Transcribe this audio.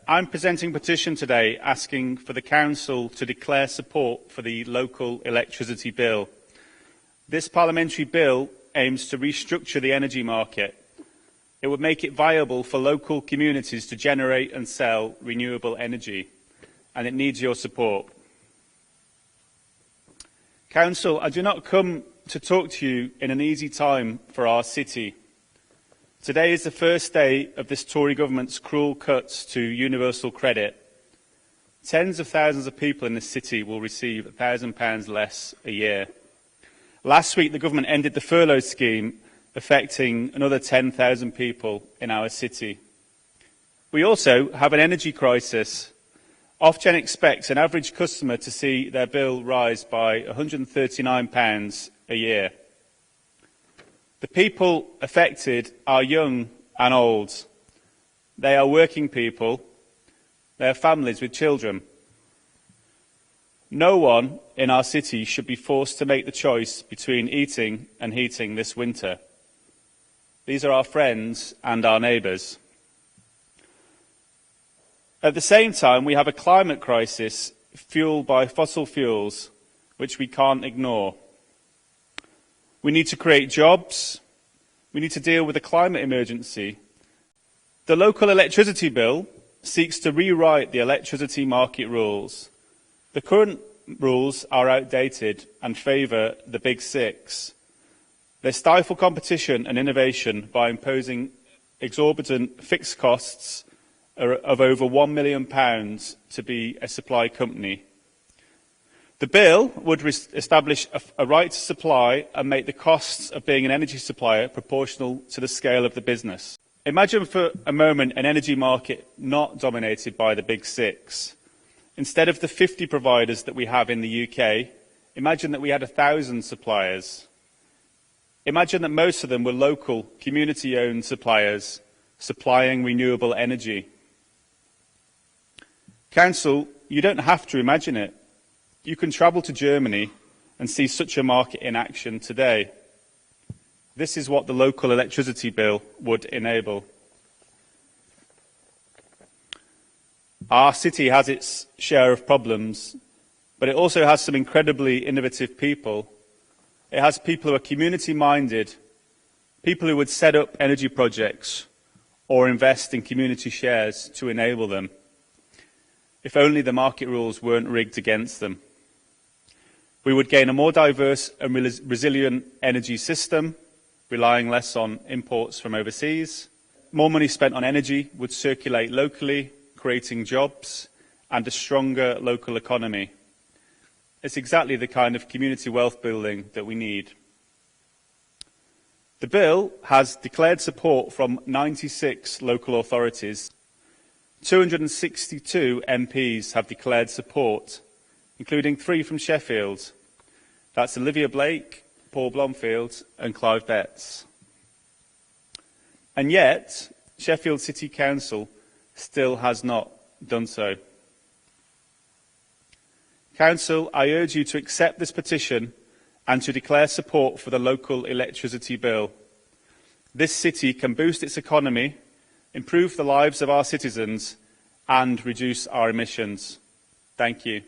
I'm presenting a petition today asking for the Council to declare support for the local electricity bill. This parliamentary bill aims to restructure the energy market. It would make it viable for local communities to generate and sell renewable energy, and it needs your support. Council, I do not come to talk to you in an easy time for our city. Today is the first day of this Tory government's cruel cuts to universal credit. Tens of thousands of people in this city will receive £1,000 less a year. Last week, the government ended the furlough scheme, affecting another 10,000 people in our city. We also have an energy crisis. Ofgem expects an average customer to see their bill rise by £139 a year. The people affected are young and old. They are working people. They are families with children. No one in our city should be forced to make the choice between eating and heating this winter. These are our friends and our neighbours. At the same time, we have a climate crisis fuelled by fossil fuels, which we can't ignore. We need to create jobs. We need to deal with the climate emergency. The local electricity bill seeks to rewrite the electricity market rules. The current rules are outdated and favour the big six. They stifle competition and innovation by imposing exorbitant fixed costs of over £1 million to be a supply company. The bill would establish a right to supply and make the costs of being an energy supplier proportional to the scale of the business. Imagine for a moment an energy market not dominated by the big six. Instead of the 50 providers that we have in the UK, imagine that we had 1,000 suppliers. Imagine that most of them were local, community-owned suppliers supplying renewable energy. Council, you don't have to imagine it. You can travel to Germany and see such a market in action today. This is what the local electricity bill would enable. Our city has its share of problems, but it also has some incredibly innovative people. It has people who are community-minded, people who would set up energy projects or invest in community shares to enable them, if only the market rules weren't rigged against them. We would gain a more diverse and resilient energy system, relying less on imports from overseas. More money spent on energy would circulate locally, creating jobs and a stronger local economy. It's exactly the kind of community wealth building that we need. The bill has declared support from 96 local authorities. 262 MPs have declared support, including 3 from Sheffield. That's Olivia Blake, Paul Blomfield and Clive Betts. And yet, Sheffield City Council still has not done so. Council, I urge you to accept this petition and to declare support for the local electricity bill. This city can boost its economy, improve the lives of our citizens and reduce our emissions. Thank you.